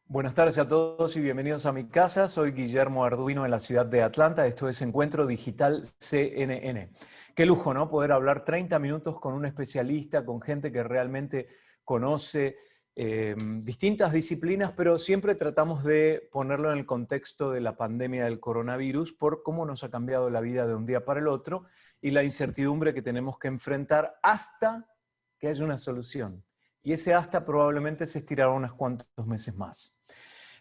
Buenas tardes a todos y bienvenidos a mi casa. Soy Guillermo Arduino en la ciudad de Atlanta. Esto es Encuentro Digital CNN. Qué lujo, ¿no? Poder hablar 30 minutos con un especialista, con gente que realmente conoce distintas disciplinas, pero siempre tratamos de ponerlo en el contexto de la pandemia del coronavirus por cómo nos ha cambiado la vida de un día para el otro y la incertidumbre que tenemos que enfrentar hasta que haya una solución. Y ese hasta probablemente se estirará unos cuantos meses más.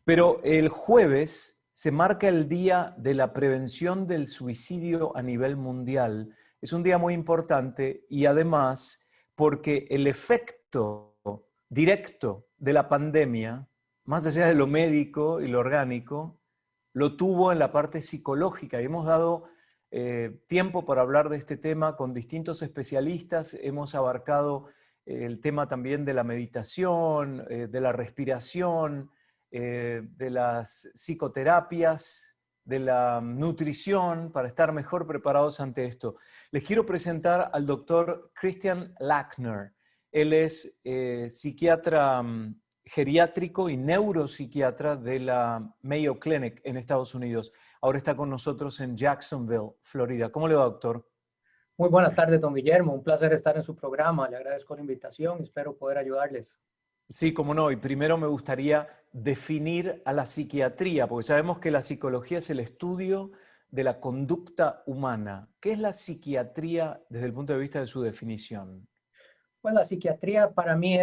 Pero el jueves se marca el Día de la Prevención del Suicidio a nivel mundial. Es un día muy importante y además porque el efecto directo de la pandemia, más allá de lo médico y lo orgánico, lo tuvo en la parte psicológica. Y hemos dado tiempo para hablar de este tema con distintos especialistas. Hemos abarcado el tema también de la meditación, de la respiración, de las psicoterapias, de la nutrición, para estar mejor preparados ante esto. Les quiero presentar al doctor Christian Lackner. Él es psiquiatra geriátrico y neuropsiquiatra de la Mayo Clinic en Estados Unidos. Ahora está con nosotros en Jacksonville, Florida. ¿Cómo le va, doctor? Muy buenas tardes, don Guillermo. Un placer estar en su programa. Le agradezco la invitación y espero poder ayudarles. Sí, cómo no. Y primero me gustaría definir a la psiquiatría, porque sabemos que la psicología es el estudio de la conducta humana. ¿Qué es la psiquiatría desde el punto de vista de su definición? Pues la psiquiatría para mí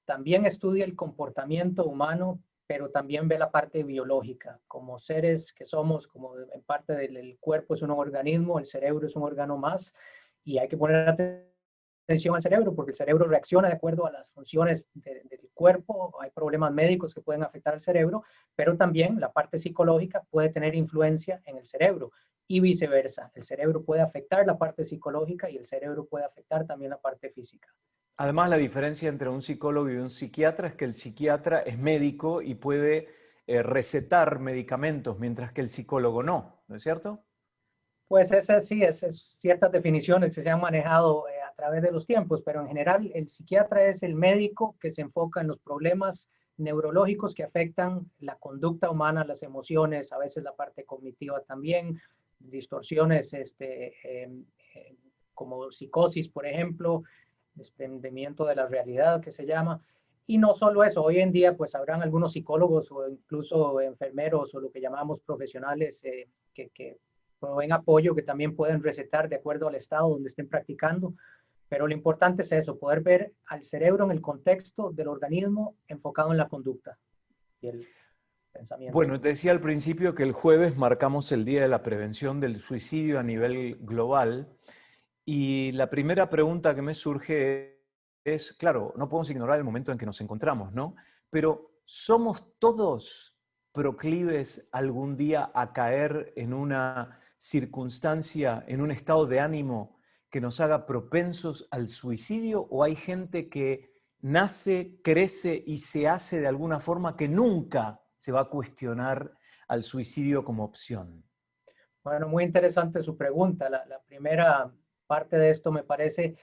también estudia el comportamiento humano, pero también ve la parte biológica. Como seres que somos, como en parte del cuerpo es un organismo, el cerebro es un órgano más, y hay que poner atención al cerebro, porque el cerebro reacciona de acuerdo a las funciones del cuerpo. Hay problemas médicos que pueden afectar al cerebro, pero también la parte psicológica puede tener influencia en el cerebro y viceversa. El cerebro puede afectar la parte psicológica y el cerebro puede afectar también la parte física. Además, la diferencia entre un psicólogo y un psiquiatra es que el psiquiatra es médico y puede recetar medicamentos, mientras que el psicólogo no, ¿no es cierto? Pues esas sí, es ciertas definiciones que se han manejado a través de los tiempos, pero en general el psiquiatra es el médico que se enfoca en los problemas neurológicos que afectan la conducta humana, las emociones, a veces la parte cognitiva también, distorsiones como psicosis, por ejemplo, desprendimiento de la realidad que se llama. Y no solo eso, hoy en día pues habrán algunos psicólogos o incluso enfermeros o lo que llamamos profesionales que proveen apoyo, que también pueden recetar de acuerdo al estado donde estén practicando. Pero lo importante es eso, poder ver al cerebro en el contexto del organismo enfocado en la conducta y el pensamiento. Bueno, te decía al principio que el jueves marcamos el Día de la Prevención del Suicidio a nivel global y la primera pregunta que me surge es, claro, no podemos ignorar el momento en que nos encontramos, ¿no? Pero ¿somos todos proclives algún día a caer en una circunstancia, en un estado de ánimo que nos haga propensos al suicidio o hay gente que nace, crece y se hace de alguna forma que nunca se va a cuestionar al suicidio como opción? Bueno, muy interesante su pregunta. La primera parte de esto me parece,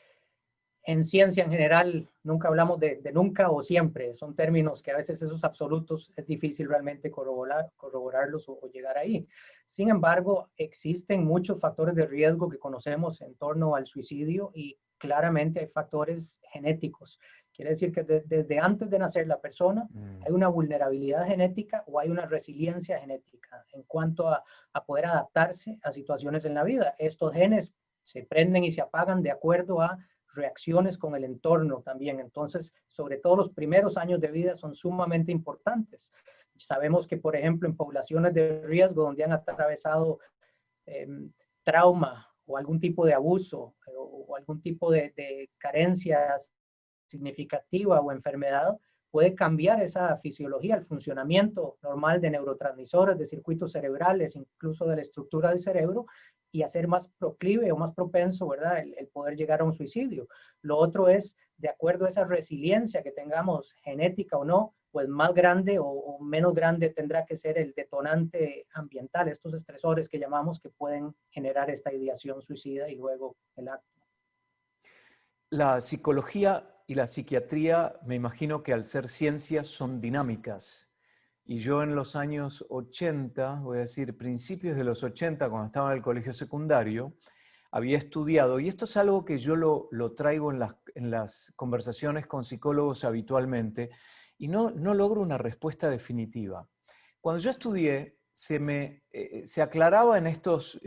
en ciencia en general, nunca hablamos de nunca o siempre. Son términos que a veces esos absolutos es difícil realmente corroborarlos o llegar ahí. Sin embargo, existen muchos factores de riesgo que conocemos en torno al suicidio y claramente hay factores genéticos. Quiere decir que desde antes de nacer la persona hay una vulnerabilidad genética o hay una resiliencia genética en cuanto a poder adaptarse a situaciones en la vida. Estos genes se prenden y se apagan de acuerdo a reacciones con el entorno también. Entonces, sobre todo los primeros años de vida son sumamente importantes. Sabemos que, por ejemplo, en poblaciones de riesgo donde han atravesado eh, trauma o algún tipo de abuso o algún tipo de carencias significativa o enfermedad, puede cambiar esa fisiología, el funcionamiento normal de neurotransmisores, de circuitos cerebrales, incluso de la estructura del cerebro, y hacer más proclive o más propenso, ¿verdad?, el poder llegar a un suicidio. Lo otro es, de acuerdo a esa resiliencia que tengamos, genética o no, pues más grande o menos grande tendrá que ser el detonante ambiental, estos estresores que llamamos que pueden generar esta ideación suicida y luego el acto. La psicología y la psiquiatría, me imagino que al ser ciencias son dinámicas. y yo en los años 80, voy a decir principios de los 80, cuando estaba en el colegio secundario, había estudiado, y esto es algo que yo lo traigo en las conversaciones con psicólogos habitualmente, y no logro una respuesta definitiva. Cuando yo estudié, se aclaraba en estos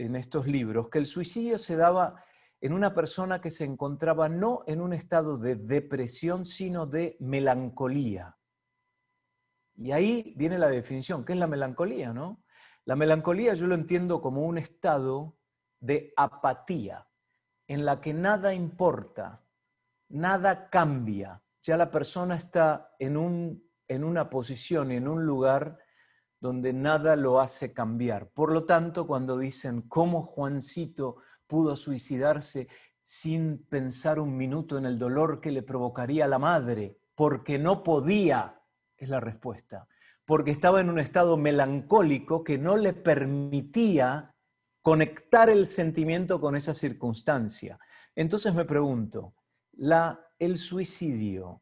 libros que el suicidio se daba en una persona que se encontraba no en un estado de depresión, sino de melancolía. Y ahí viene la definición, ¿qué es la melancolía, no? La melancolía yo lo entiendo como un estado de apatía, en la que nada importa, nada cambia. Ya la persona está en una posición, en un lugar donde nada lo hace cambiar. Por lo tanto, cuando dicen cómo Juancito pudo suicidarse sin pensar un minuto en el dolor que le provocaría a la madre, porque no podía, es la respuesta, porque estaba en un estado melancólico que no le permitía conectar el sentimiento con esa circunstancia. Entonces me pregunto, ¿el suicidio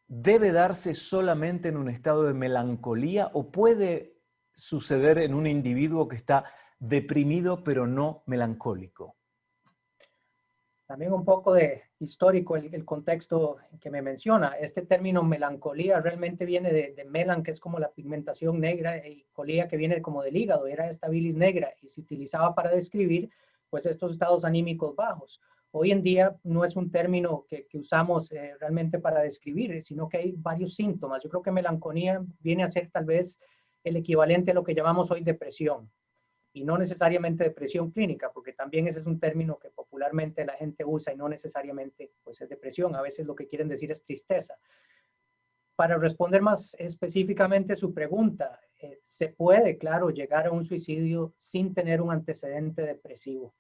debe darse solamente en un estado de melancolía o puede suceder en un individuo que está deprimido pero no melancólico? También un poco de histórico el contexto que me menciona. Este término melancolía realmente viene de melan, que es como la pigmentación negra, y colía, que viene como del hígado, era esta bilis negra, y se utilizaba para describir pues estos estados anímicos bajos. Hoy en día no es un término que usamos realmente para describir, sino que hay varios síntomas. Yo creo que melancolía viene a ser tal vez el equivalente a lo que llamamos hoy depresión, y no necesariamente depresión clínica, porque también ese es un término que popularmente la gente usa y no necesariamente pues es depresión, a veces lo que quieren decir es tristeza. Para responder más específicamente su pregunta, se puede, claro, llegar a un suicidio sin tener un antecedente depresivo.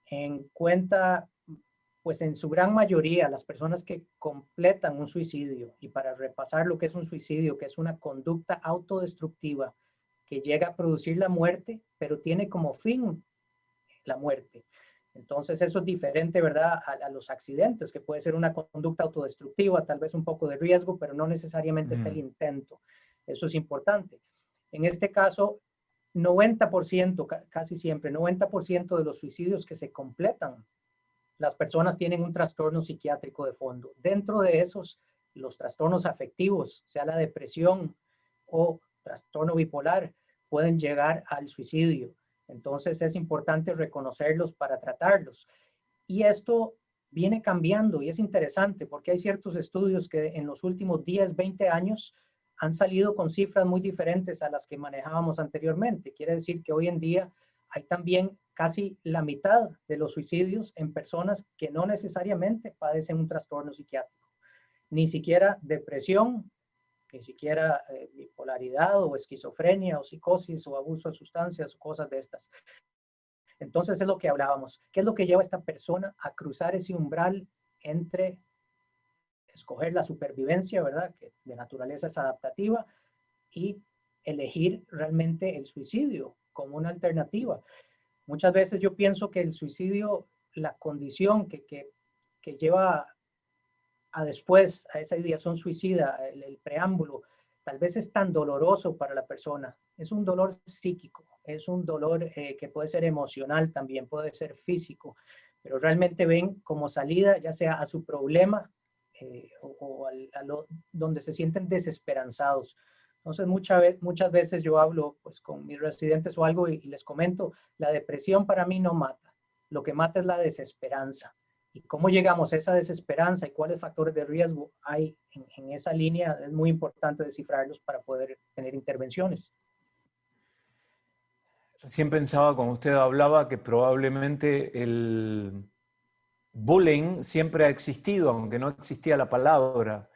En cuenta, pues en su gran mayoría, las personas que completan un suicidio, y para repasar lo que es un suicidio, que es una conducta autodestructiva que llega a producir la muerte, pero tiene como fin la muerte. Entonces eso es diferente, ¿verdad?, a los accidentes, que puede ser una conducta autodestructiva, tal vez un poco de riesgo, pero no necesariamente está el intento. Eso es importante. En este caso, 90%, casi siempre, 90% de los suicidios que se completan, las personas tienen un trastorno psiquiátrico de fondo. Dentro de esos, los trastornos afectivos, sea la depresión o trastorno bipolar, pueden llegar al suicidio. Entonces es importante reconocerlos para tratarlos. Y esto viene cambiando y es interesante porque hay ciertos estudios que en los últimos 10, 20 años han salido con cifras muy diferentes a las que manejábamos anteriormente. Quiere decir que hoy en día hay también casi la mitad de los suicidios en personas que no necesariamente padecen un trastorno psiquiátrico, ni siquiera depresión, ni siquiera bipolaridad o esquizofrenia o psicosis o abuso de sustancias o cosas de estas. Entonces es lo que hablábamos. ¿Qué es lo que lleva a esta persona a cruzar ese umbral entre escoger la supervivencia, ¿verdad?, que de naturaleza es adaptativa, y elegir realmente el suicidio como una alternativa? Muchas veces yo pienso que el suicidio, la condición que lleva a después, a esa ideación suicida, el preámbulo, tal vez es tan doloroso para la persona. Es un dolor psíquico, es un dolor que puede ser emocional también, puede ser físico, pero realmente ven como salida ya sea a su problema o donde se sienten desesperanzados. Entonces muchas veces yo hablo pues con mis residentes o algo y les comento, la depresión para mí no mata, lo que mata es la desesperanza. Y cómo llegamos a esa desesperanza y cuáles factores de riesgo hay en esa línea, es muy importante descifrarlos para poder tener intervenciones. Recién pensaba, cuando usted hablaba, que probablemente el bullying siempre ha existido, aunque no existía la palabra,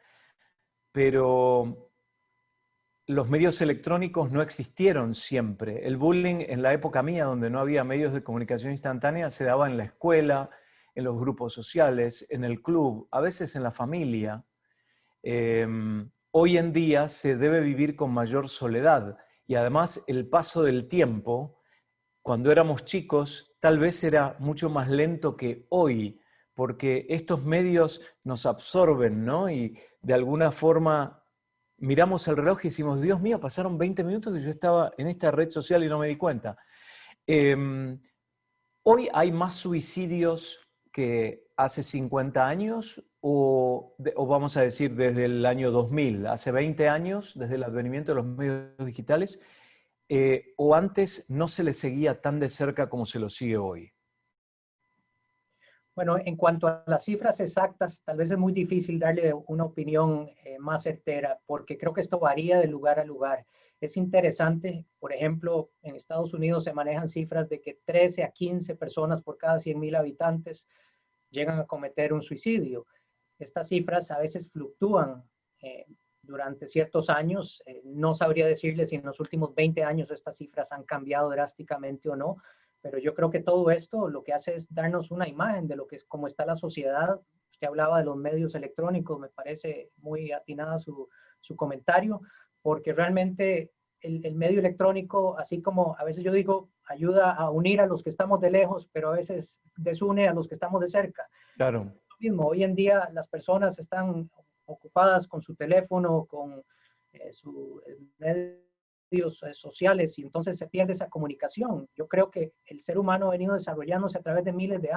pero los medios electrónicos no existieron siempre. El bullying en la época mía, donde no había medios de comunicación instantánea, se daba en la escuela, en los grupos sociales, en el club, a veces en la familia. Hoy en día se debe vivir con mayor soledad y además el paso del tiempo, cuando éramos chicos, tal vez era mucho más lento que hoy, porque estos medios nos absorben, ¿no? Y de alguna forma miramos el reloj y decimos, Dios mío, pasaron 20 minutos que yo estaba en esta red social y no me di cuenta. ¿Hoy hay más suicidios que hace 50 años o vamos a decir desde el año 2000, hace 20 años, desde el advenimiento de los medios digitales, o antes no se le seguía tan de cerca como se lo sigue hoy? Bueno, en cuanto a las cifras exactas, tal vez es muy difícil darle una opinión más certera, porque creo que esto varía de lugar a lugar. Es interesante, por ejemplo, en Estados Unidos se manejan cifras de que 13 a 15 personas por cada 100,000 habitantes llegan a cometer un suicidio. Estas cifras a veces fluctúan durante ciertos años. No sabría decirle si en los últimos 20 años estas cifras han cambiado drásticamente o no, pero yo creo que todo esto lo que hace es darnos una imagen de lo que es, cómo está la sociedad. Usted hablaba de los medios electrónicos, me parece muy atinada su comentario, porque realmente el medio electrónico, así como a veces yo digo, ayuda a unir a los que estamos de lejos, pero a veces desune a los que estamos de cerca. Claro, Mismo, hoy en día las personas están ocupadas con su teléfono, con sus medios sociales y entonces se pierde esa comunicación. Yo creo que el ser humano ha venido desarrollándose a través de miles de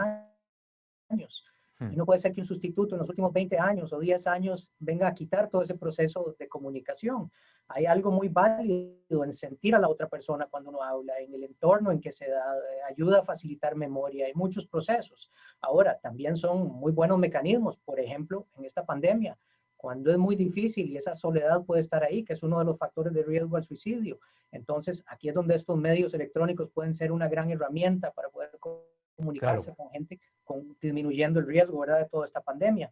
años. Y no puede ser que un sustituto en los últimos 20 años o 10 años venga a quitar todo ese proceso de comunicación. Hay algo muy válido en sentir a la otra persona cuando uno habla, en el entorno en que se da, ayuda a facilitar memoria, hay muchos procesos. Ahora, también son muy buenos mecanismos, por ejemplo, en esta pandemia, cuando es muy difícil y esa soledad puede estar ahí, que es uno de los factores de riesgo al suicidio. Entonces, aquí es donde estos medios electrónicos pueden ser una gran herramienta para poder claro. comunicarse con gente, disminuyendo el riesgo, ¿verdad?, de toda esta pandemia.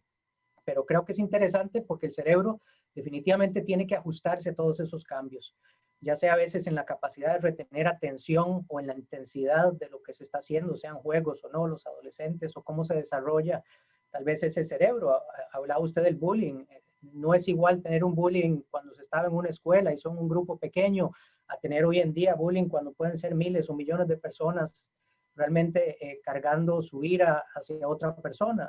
Pero creo que es interesante porque el cerebro definitivamente tiene que ajustarse a todos esos cambios, ya sea a veces en la capacidad de retener atención o en la intensidad de lo que se está haciendo, sean juegos o no, los adolescentes, o cómo se desarrolla tal vez ese cerebro. Hablaba usted del bullying. No es igual tener un bullying cuando se estaba en una escuela y son un grupo pequeño a tener hoy en día bullying cuando pueden ser miles o millones de personas realmente cargando su ira hacia otra persona.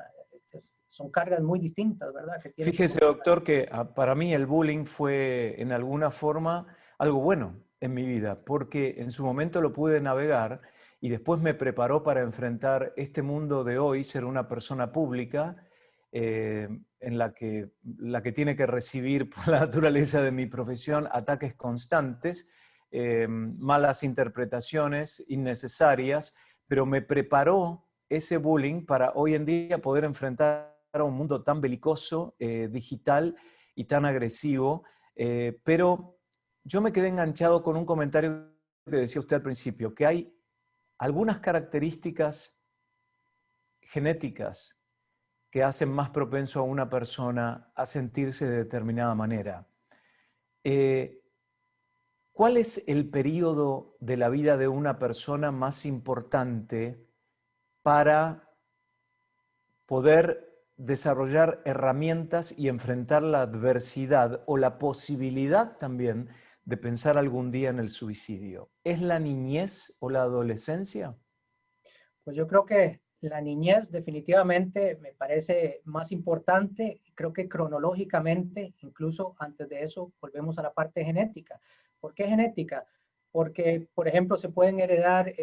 Son cargas muy distintas, ¿verdad? Que tienen que Fíjese, doctor, que para mí el bullying fue en alguna forma algo bueno en mi vida, porque en su momento lo pude navegar y después me preparó para enfrentar este mundo de hoy, ser una persona pública en la que tiene que recibir por la naturaleza de mi profesión ataques constantes, malas interpretaciones innecesarias, pero me preparó ese bullying para hoy en día poder enfrentar a un mundo tan belicoso, digital y tan agresivo. Pero yo me quedé enganchado con un comentario que decía usted al principio, que hay algunas características genéticas que hacen más propenso a una persona a sentirse de determinada manera. Eh, ¿Cuál es el periodo de la vida de una persona más importante para poder desarrollar herramientas y enfrentar la adversidad o la posibilidad también de pensar algún día en el suicidio? ¿Es la niñez o la adolescencia? Pues yo creo que la niñez definitivamente me parece más importante. Creo que cronológicamente, incluso antes de eso, volvemos a la parte genética. ¿Por qué genética? Porque, por ejemplo, se pueden heredar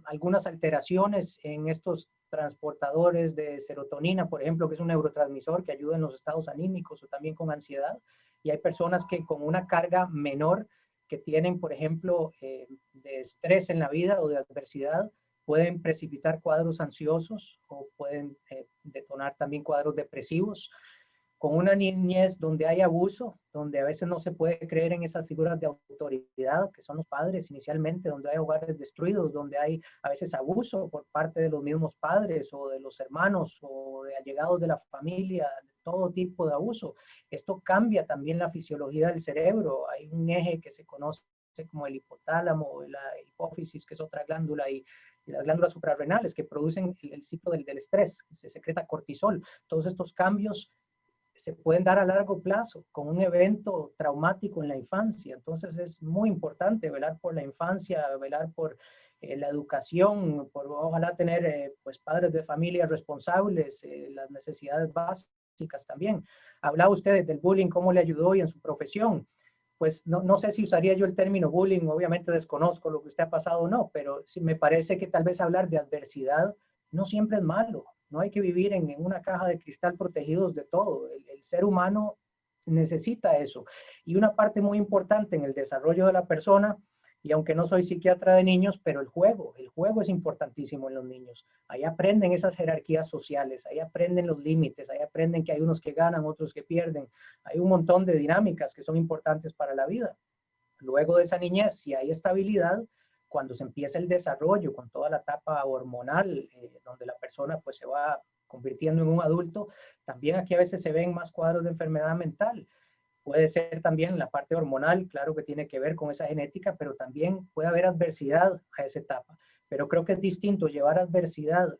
algunas alteraciones en estos transportadores de serotonina, por ejemplo, que es un neurotransmisor que ayuda en los estados anímicos o también con ansiedad. Y hay personas que con una carga menor que tienen, por ejemplo, de estrés en la vida o de adversidad, pueden precipitar cuadros ansiosos o pueden detonar también cuadros depresivos. Con una niñez donde hay abuso, donde a veces no se puede creer en esas figuras de autoridad que son los padres inicialmente, donde hay hogares destruidos, donde hay a veces abuso por parte de los mismos padres o de los hermanos o de allegados de la familia, todo tipo de abuso. Esto cambia también la fisiología del cerebro. Hay un eje que se conoce como el hipotálamo, la hipófisis, que es otra glándula, y las glándulas suprarrenales que producen el ciclo del estrés, se secreta cortisol. Todos estos cambios se pueden dar a largo plazo con un evento traumático en la infancia. Entonces es muy importante velar por la infancia, velar por la educación, por ojalá tener pues padres de familia responsables, las necesidades básicas físicas también. Hablaba usted del bullying, cómo le ayudó y en su profesión. Pues no sé si usaría yo el término bullying, obviamente desconozco lo que usted ha pasado o no, pero sí me parece que tal vez hablar de adversidad no siempre es malo. No hay que vivir en una caja de cristal protegidos de todo. El ser humano necesita eso. Y una parte muy importante en el desarrollo de la persona, y aunque no soy psiquiatra de niños, pero el juego es importantísimo en los niños. Ahí aprenden esas jerarquías sociales, ahí aprenden los límites, ahí aprenden que hay unos que ganan, otros que pierden. Hay un montón de dinámicas que son importantes para la vida. Luego de esa niñez, si hay estabilidad, cuando se empieza el desarrollo con toda la etapa hormonal, donde la persona pues se va convirtiendo en un adulto, también aquí a veces se ven más cuadros de enfermedad mental. Puede ser también la parte hormonal, claro que tiene que ver con esa genética, pero también puede haber adversidad a esa etapa. Pero creo que es distinto llevar adversidad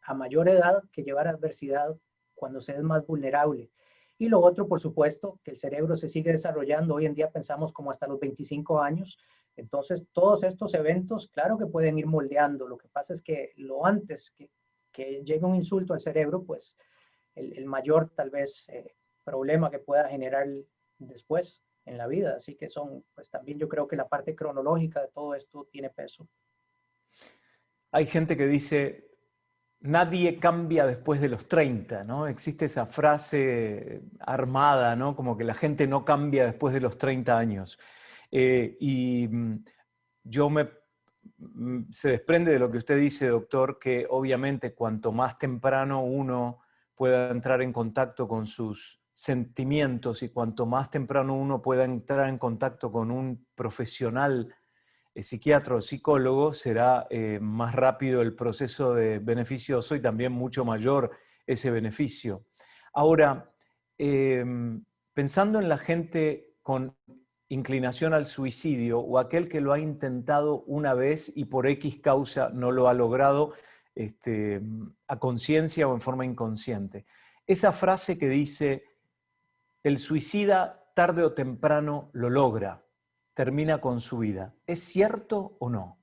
a mayor edad que llevar adversidad cuando se es más vulnerable. Y lo otro, por supuesto, que el cerebro se sigue desarrollando. Hoy en día pensamos como hasta los 25 años. Entonces, todos estos eventos, claro que pueden ir moldeando. Lo que pasa es que lo antes que llegue un insulto al cerebro, pues el mayor tal vez problema que pueda generar después en la vida. Así que son, pues también yo creo que la parte cronológica de todo esto tiene peso. Hay gente que dice, nadie cambia después de los 30, ¿no? Existe esa frase armada, ¿no? Como que la gente no cambia después de los 30 años. Y yo se desprende de lo que usted dice, doctor, que obviamente cuanto más temprano uno pueda entrar en contacto con sus sentimientos y cuanto más temprano uno pueda entrar en contacto con un profesional psiquiatra o psicólogo, será más rápido el proceso de beneficioso y también mucho mayor ese beneficio. Ahora, pensando en la gente con inclinación al suicidio o aquel que lo ha intentado una vez y por X causa no lo ha logrado a conciencia o en forma inconsciente, esa frase que dice, el suicida tarde o temprano lo logra, termina con su vida. ¿Es cierto o no?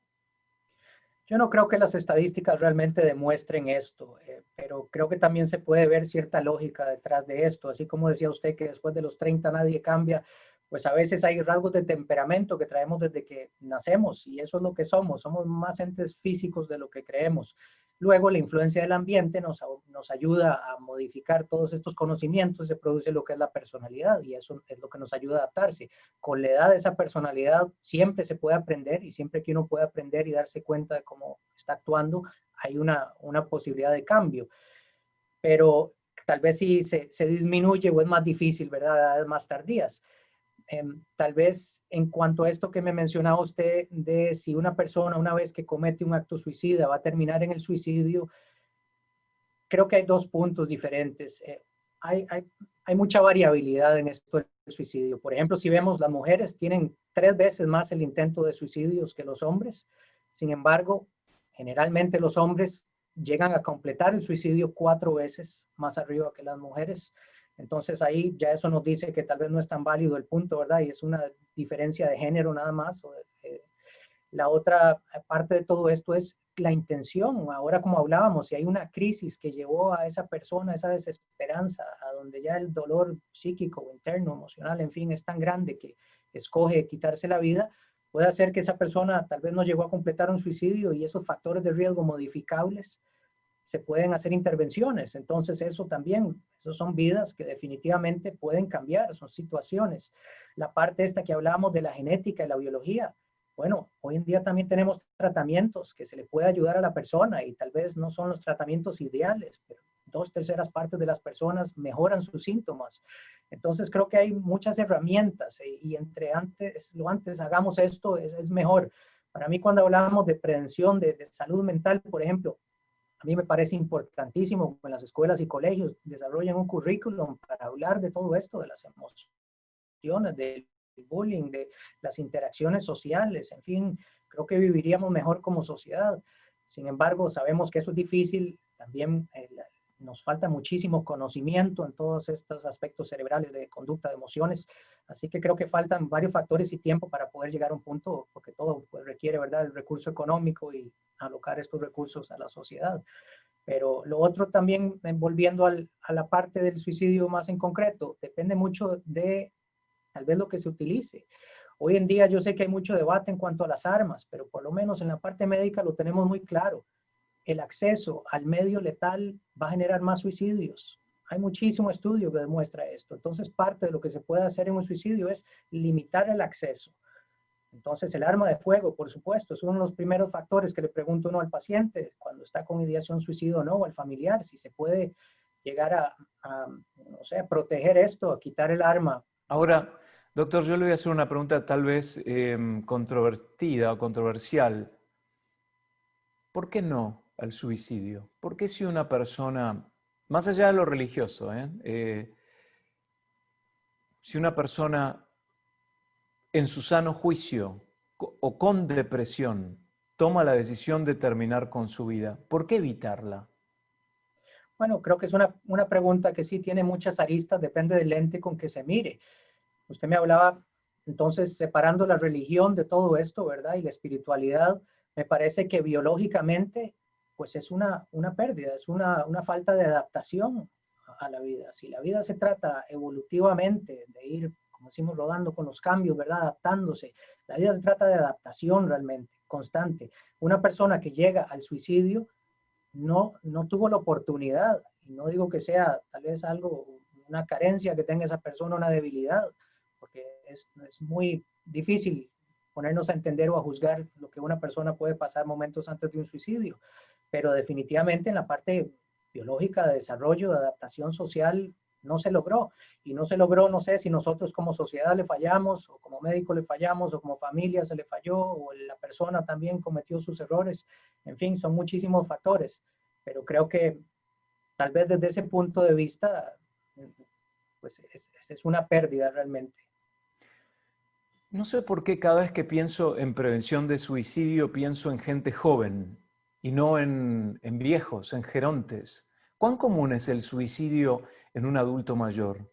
Yo no creo que las estadísticas realmente demuestren esto, pero creo que también se puede ver cierta lógica detrás de esto. Así como decía usted que después de los 30 nadie cambia, pues a veces hay rasgos de temperamento que traemos desde que nacemos y eso es lo que somos más entes físicos de lo que creemos. Luego la influencia del ambiente nos ayuda a modificar todos estos conocimientos, se produce lo que es la personalidad y eso es lo que nos ayuda a adaptarse. Con la edad esa personalidad siempre se puede aprender y siempre que uno puede aprender y darse cuenta de cómo está actuando, hay una posibilidad de cambio. Pero tal vez si se disminuye o es más difícil, ¿verdad? A edades más tardías. Tal vez en cuanto a esto que me mencionaba usted de si una persona una vez que comete un acto suicida va a terminar en el suicidio, creo que hay dos puntos diferentes. Hay mucha variabilidad en esto del suicidio. Por ejemplo, si vemos las mujeres tienen 3 veces más el intento de suicidios que los hombres. Sin embargo, generalmente los hombres llegan a completar el suicidio 4 veces más arriba que las mujeres. Entonces ahí ya eso nos dice que tal vez no es tan válido el punto, ¿verdad? Y es una diferencia de género nada más. La otra parte de todo esto es la intención. Ahora, como hablábamos, si hay una crisis que llevó a esa persona, esa desesperanza, a donde ya el dolor psíquico, interno, emocional, en fin, es tan grande que escoge quitarse la vida, puede hacer que esa persona tal vez no llegó a completar un suicidio y esos factores de riesgo modificables se pueden hacer intervenciones. Entonces, eso también, esos son vidas que definitivamente pueden cambiar, son situaciones. La parte esta que hablábamos de la genética y la biología, bueno, hoy en día también tenemos tratamientos que se le puede ayudar a la persona y tal vez no son los tratamientos ideales, pero 2/3 de las personas mejoran sus síntomas. Entonces creo que hay muchas herramientas y entre lo antes hagamos esto es mejor. Para mí cuando hablamos de prevención de salud mental, por ejemplo, a mí me parece importantísimo que en las escuelas y colegios desarrollen un currículum para hablar de todo esto, de las emociones, del bullying, de las interacciones sociales, en fin, creo que viviríamos mejor como sociedad. Sin embargo, sabemos que eso es difícil, también nos falta muchísimo conocimiento en todos estos aspectos cerebrales de conducta, de emociones. Así que creo que faltan varios factores y tiempo para poder llegar a un punto, porque todo pues, requiere, ¿verdad?, el recurso económico y alocar estos recursos a la sociedad. Pero lo otro también, volviendo a la parte del suicidio más en concreto, depende mucho de tal vez lo que se utilice. Hoy en día yo sé que hay mucho debate en cuanto a las armas, pero por lo menos en la parte médica lo tenemos muy claro. El acceso al medio letal va a generar más suicidios. Hay muchísimo estudio que demuestra esto. Entonces, parte de lo que se puede hacer en un suicidio es limitar el acceso. Entonces, el arma de fuego, por supuesto, es uno de los primeros factores que le pregunto uno al paciente cuando está con ideación suicida o no, o al familiar, si se puede llegar no sé, a proteger esto, a quitar el arma. Ahora, doctor, yo le voy a hacer una pregunta tal vez controvertida o controversial. ¿Por qué no al suicidio? ¿Por qué si una persona, más allá de lo religioso, si una persona en su sano juicio o con depresión toma la decisión de terminar con su vida, ¿por qué evitarla? Bueno, creo que es una pregunta que sí tiene muchas aristas, depende del lente con que se mire. Usted me hablaba, entonces, separando la religión de todo esto, ¿verdad? Y la espiritualidad, me parece que biológicamente, pues es una pérdida, es una falta de adaptación a la vida. Si la vida se trata evolutivamente de ir, como decimos, rodando con los cambios, ¿verdad? Adaptándose. La vida se trata de adaptación realmente, constante. Una persona que llega al suicidio no tuvo la oportunidad, y no digo que sea tal vez algo, una carencia que tenga esa persona, una debilidad, porque es muy difícil ponernos a entender o a juzgar lo que una persona puede pasar momentos antes de un suicidio, pero definitivamente en la parte biológica de desarrollo, de adaptación social, no se logró. Y no se logró, no sé si nosotros como sociedad le fallamos, o como médico le fallamos, o como familia se le falló, o la persona también cometió sus errores. En fin, son muchísimos factores, pero creo que tal vez desde ese punto de vista, pues es una pérdida realmente. No sé por qué cada vez que pienso en prevención de suicidio pienso en gente joven y no en viejos, en gerontes. ¿Cuán común es el suicidio en un adulto mayor?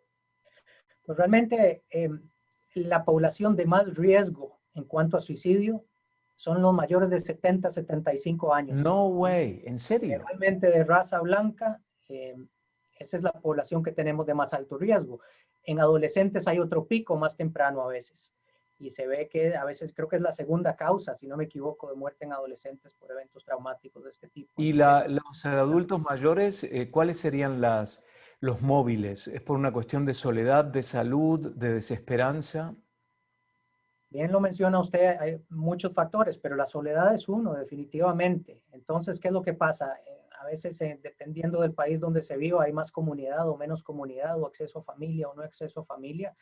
Pues realmente la población de más riesgo en cuanto a suicidio son los mayores de 70, 75 años. No way, ¿en serio? Generalmente de raza blanca, esa es la población que tenemos de más alto riesgo. En adolescentes hay otro pico más temprano a veces. Y se ve que a veces creo que es la segunda causa, si no me equivoco, de muerte en adolescentes por eventos traumáticos de este tipo. ¿Y Así que los adultos mayores, cuáles serían los móviles? ¿Es por una cuestión de soledad, de salud, de desesperanza? bien lo menciona usted, hay muchos factores, pero la soledad es uno, definitivamente. Entonces, ¿qué es lo que pasa? A veces, dependiendo del país donde se viva, hay más comunidad o menos comunidad, o acceso a familia o no acceso a familia.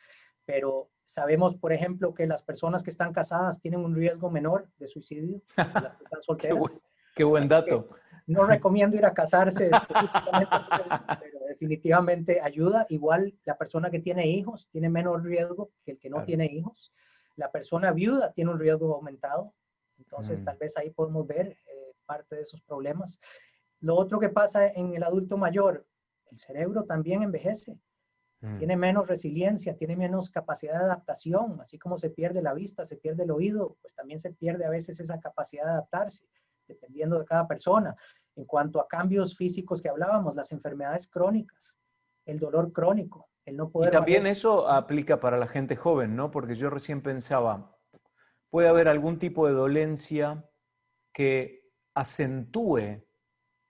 Pero sabemos, por ejemplo, que las personas que están casadas tienen un riesgo menor de suicidio que las que están Qué solteras. qué buen Así que dato. no recomiendo ir a casarse específicamente por eso, pero definitivamente ayuda. Igual la persona que tiene hijos tiene menos riesgo que el que no Claro. tiene hijos. La persona viuda tiene un riesgo aumentado. Entonces, Mm, tal vez ahí podemos ver parte de esos problemas. Lo otro que pasa en el adulto mayor, el cerebro también envejece, mm. tiene menos resiliencia, tiene menos capacidad de adaptación, así como se pierde la vista, se pierde el oído, pues también se pierde a veces esa capacidad de adaptarse, dependiendo de cada persona. En cuanto a cambios físicos que hablábamos, las enfermedades crónicas, el dolor crónico, el no Y poder también valerse. eso aplica para la gente joven, ¿no? Porque yo recién pensaba, puede haber algún tipo de dolencia que acentúe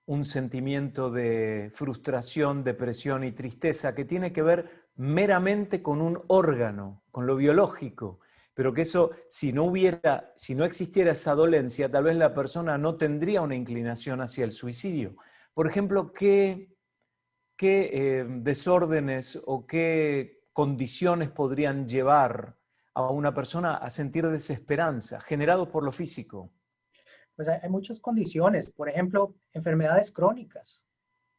un sentimiento de frustración, depresión y tristeza que tiene que ver meramente con un órgano, con lo biológico, pero que eso, si no existiera esa dolencia, tal vez la persona no tendría una inclinación hacia el suicidio. Por ejemplo, ¿qué desórdenes o qué condiciones podrían llevar a una persona a sentir desesperanza, generado por lo físico? Pues hay muchas condiciones, por ejemplo, enfermedades crónicas,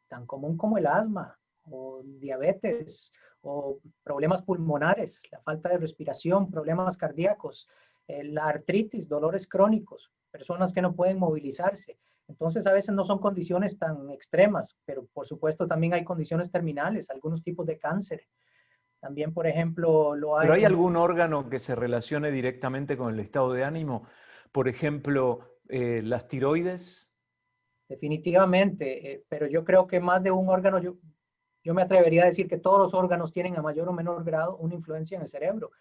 tan común como el asma o diabetes o problemas pulmonares, la falta de respiración, problemas cardíacos, la artritis, dolores crónicos, personas que no pueden movilizarse. Entonces, a veces no son condiciones tan extremas, pero por supuesto también hay condiciones terminales, algunos tipos de cáncer. También, por ejemplo, lo ¿Pero hay hay en... algún órgano que se relacione directamente con el estado de ánimo? Por ejemplo, las tiroides. Definitivamente, pero yo creo que más de un órgano, yo me atrevería a decir que todos los órganos tienen a mayor o menor grado una influencia en el cerebro.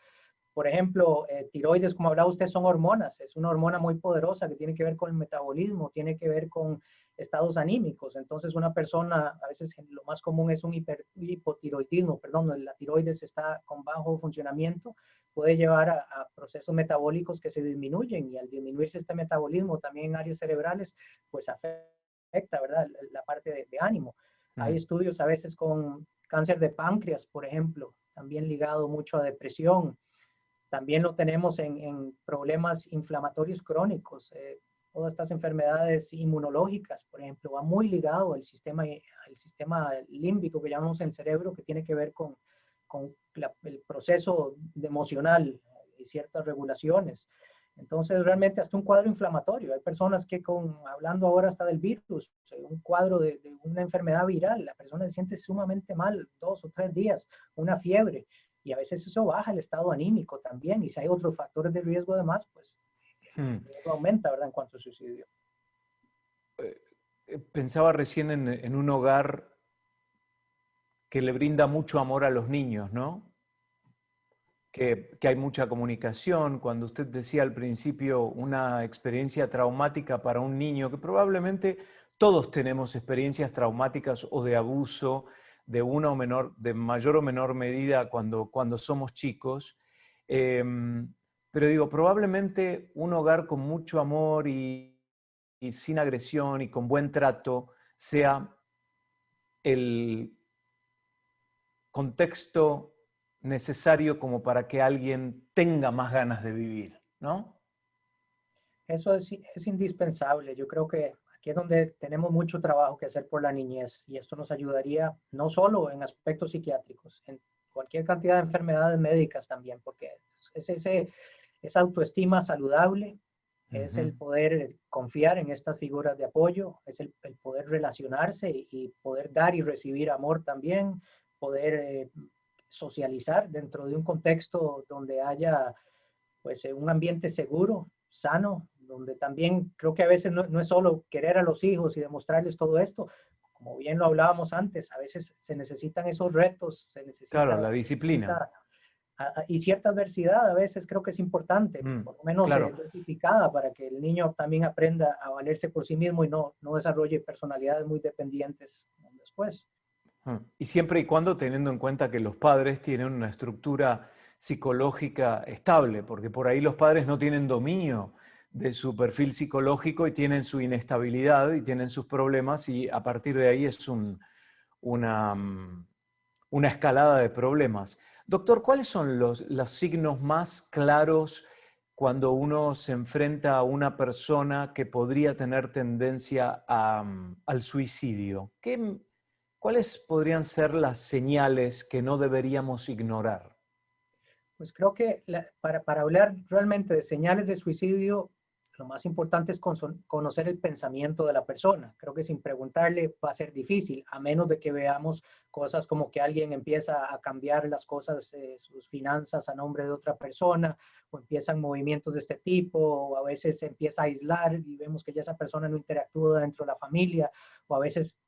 Por ejemplo, tiroides, como hablaba usted, son hormonas. Es una hormona muy poderosa que tiene que ver con el metabolismo, tiene que ver con estados anímicos. Entonces, una persona, a veces lo más común es un hipotiroidismo, perdón, la tiroides está con bajo funcionamiento, puede llevar a procesos metabólicos que se disminuyen y al disminuirse este metabolismo también en áreas cerebrales, pues afecta, ¿verdad? La parte de ánimo. Hay Mm. estudios a veces con cáncer de páncreas, por ejemplo, también ligado mucho a depresión. También lo tenemos en problemas inflamatorios crónicos. Todas estas enfermedades inmunológicas, por ejemplo, va muy ligado al sistema límbico que llamamos en el cerebro, que tiene que ver con el proceso emocional y ciertas regulaciones. Entonces, realmente hasta un cuadro inflamatorio. Hay personas que hablando ahora hasta del virus, un cuadro de una enfermedad viral, la persona se siente sumamente mal 2 o 3 días, una fiebre, y a veces eso baja el estado anímico también, y si hay otros factores de riesgo además, pues Mm. el riesgo aumenta, ¿verdad? En cuanto a suicidio. Pensaba recién en un hogar que le brinda mucho amor a los niños, ¿no? Que hay mucha comunicación. Cuando usted decía al principio una experiencia traumática para un niño, que probablemente todos tenemos experiencias traumáticas o de abuso de una o menor, de mayor o menor medida cuando somos chicos. Pero digo, probablemente un hogar con mucho amor y sin agresión y con buen trato sea el contexto necesario como para que alguien tenga más ganas de vivir, ¿no? Eso es indispensable. Yo creo que aquí es donde tenemos mucho trabajo que hacer por la niñez, y esto nos ayudaría no solo en aspectos psiquiátricos, en cualquier cantidad de enfermedades médicas también, porque esa autoestima saludable, es Ujú. el poder confiar en estas figuras de apoyo, es el poder relacionarse y poder dar y recibir amor también, poder socializar dentro de un contexto donde haya pues un ambiente seguro, sano, donde también creo que a veces no es solo querer a los hijos y demostrarles todo esto, como bien lo hablábamos antes, a veces se necesitan esos retos, Claro, la disciplina. y cierta adversidad a veces creo que es importante, por lo menos Claro. dosificada, para que el niño también aprenda a valerse por sí mismo y no desarrolle personalidades muy dependientes después. Y siempre y cuando teniendo en cuenta que los padres tienen una estructura psicológica estable, porque por ahí los padres no tienen dominio de su perfil psicológico y tienen su inestabilidad y tienen sus problemas y a partir de ahí es una, una escalada de problemas. Doctor, ¿cuáles son los signos más claros cuando uno se enfrenta a una persona que podría tener tendencia al suicidio? ¿Cuáles podrían ser las señales que no deberíamos ignorar? Pues creo que para hablar realmente de señales de suicidio, lo más importante es conocer el pensamiento de la persona. Creo que sin preguntarle va a ser difícil, a menos de que veamos cosas como que alguien empieza a cambiar las cosas, sus finanzas a nombre de otra persona, o empiezan movimientos de este tipo, o a veces se empieza a aislar y vemos que ya esa persona no interactúa dentro de la familia, o a veces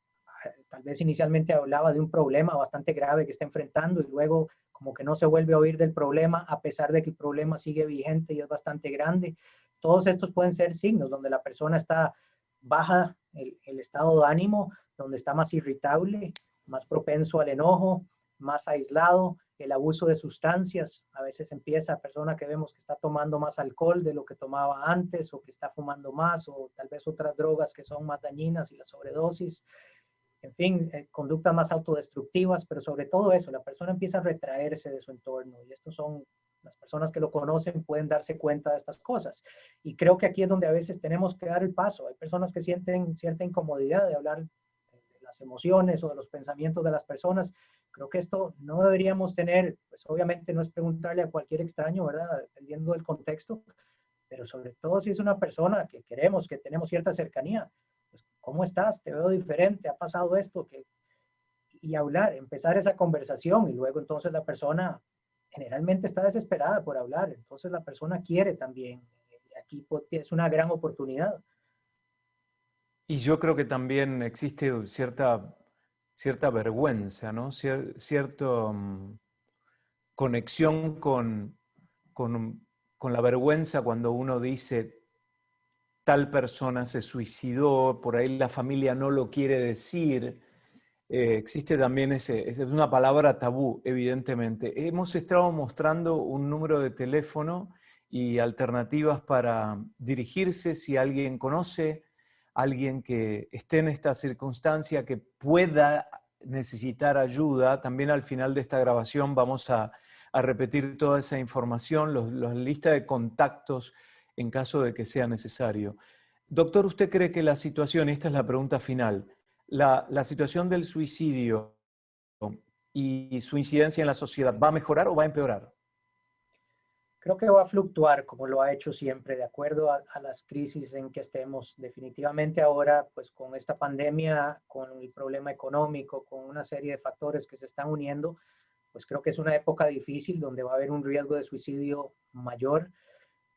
tal vez inicialmente hablaba de un problema bastante grave que está enfrentando y luego como que no se vuelve a oír del problema a pesar de que el problema sigue vigente y es bastante grande. Todos estos pueden ser signos donde la persona está baja el estado de ánimo, donde está más irritable, más propenso al enojo, más aislado, el abuso de sustancias. A veces empieza persona que vemos que está tomando más alcohol de lo que tomaba antes, o que está fumando más, o tal vez otras drogas que son más dañinas, y la sobredosis. En fin, conductas más autodestructivas, pero sobre todo eso, la persona empieza a retraerse de su entorno, y estos son las personas que lo conocen, pueden darse cuenta de estas cosas. Y creo que aquí es donde a veces tenemos que dar el paso. Hay personas que sienten cierta incomodidad de hablar de las emociones o de los pensamientos de las personas. Creo que esto no deberíamos tener, pues obviamente no es preguntarle a cualquier extraño, ¿verdad? Dependiendo del contexto, pero sobre todo si es una persona que queremos, que tenemos cierta cercanía, ¿cómo estás? Te veo diferente, ha pasado esto, y hablar, empezar esa conversación y luego entonces la persona generalmente está desesperada por hablar, entonces la persona quiere también. Aquí es una gran oportunidad. Y yo creo que también existe cierta vergüenza, ¿no? Cierta conexión con, con la vergüenza cuando uno dice tal persona se suicidó, por ahí la familia no lo quiere decir. Existe también es una palabra tabú, evidentemente. Hemos estado mostrando un número de teléfono y alternativas para dirigirse si alguien conoce a alguien que esté en esta circunstancia, que pueda necesitar ayuda. También al final de esta grabación vamos a repetir toda esa información, la lista de contactos en caso de que sea necesario. Doctor, ¿usted cree que la situación, y esta es la pregunta final, la situación del suicidio y su incidencia en la sociedad, ¿va a mejorar o va a empeorar? Creo que va a fluctuar como lo ha hecho siempre, de acuerdo a las crisis en que estemos. Definitivamente ahora, pues con esta pandemia, con el problema económico, con una serie de factores que se están uniendo, pues creo que es una época difícil donde va a haber un riesgo de suicidio mayor.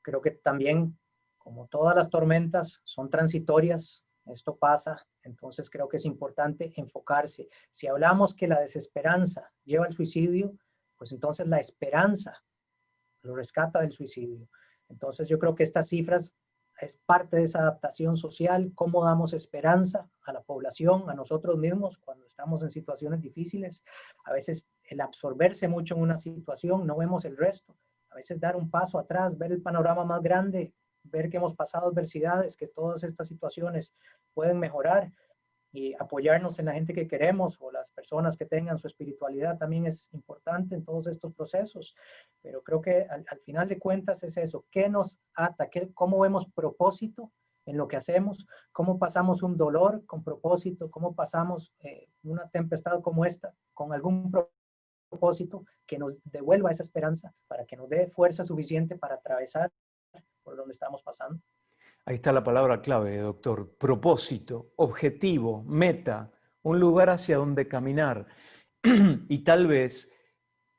Creo que también, como todas las tormentas, son transitorias, esto pasa, entonces creo que es importante enfocarse. Si hablamos que la desesperanza lleva al suicidio, pues entonces la esperanza lo rescata del suicidio. Entonces yo creo que estas cifras es parte de esa adaptación social, cómo damos esperanza a la población, a nosotros mismos cuando estamos en situaciones difíciles. A veces el absorberse mucho en una situación, no vemos el resto. A veces dar un paso atrás, ver el panorama más grande, ver que hemos pasado adversidades, que todas estas situaciones pueden mejorar y apoyarnos en la gente que queremos o las personas que tengan su espiritualidad también es importante en todos estos procesos. Pero creo que al final de cuentas es eso, ¿qué nos ata? ¿Cómo vemos propósito en lo que hacemos? ¿Cómo pasamos un dolor con propósito? ¿Cómo pasamos una tempestad como esta con algún propósito que nos devuelva esa esperanza para que nos dé fuerza suficiente para atravesar por donde estamos pasando? Ahí está la palabra clave, doctor. Propósito, objetivo, meta, un lugar hacia donde caminar. Y tal vez,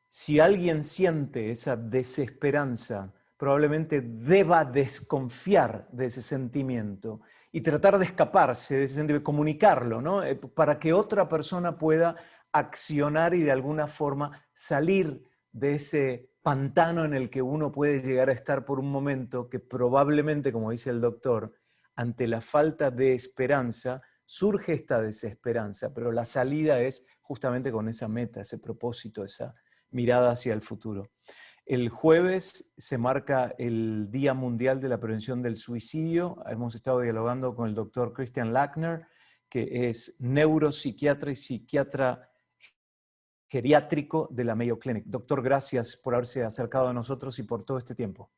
si alguien siente esa desesperanza, probablemente deba desconfiar de ese sentimiento y tratar de escaparse de ese sentimiento, comunicarlo, ¿no? Para que otra persona pueda accionar y de alguna forma salir de ese pantano en el que uno puede llegar a estar por un momento que probablemente, como dice el doctor, ante la falta de esperanza, surge esta desesperanza, pero la salida es justamente con esa meta, ese propósito, esa mirada hacia el futuro. El jueves se marca el Día Mundial de la Prevención del Suicidio. Hemos estado dialogando con el doctor Christian Lackner, que es neuropsiquiatra y psiquiatra geriátrico de la Mayo Clinic. Doctor, gracias por haberse acercado a nosotros y por todo este tiempo.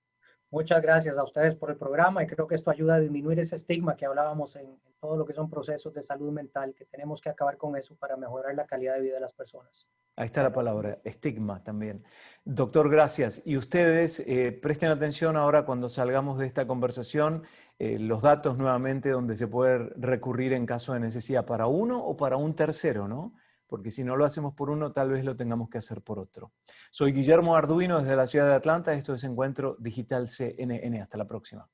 Muchas gracias a ustedes por el programa y creo que esto ayuda a disminuir ese estigma que hablábamos en todo lo que son procesos de salud mental, que tenemos que acabar con eso para mejorar la calidad de vida de las personas. Ahí está la palabra, estigma también. Doctor, gracias. Y ustedes presten atención ahora cuando salgamos de esta conversación, los datos nuevamente donde se puede recurrir en caso de necesidad para uno o para un tercero, ¿no? Porque si no lo hacemos por uno, tal vez lo tengamos que hacer por otro. Soy Guillermo Arduino desde la ciudad de Atlanta. Esto es Encuentro Digital CNN. Hasta la próxima.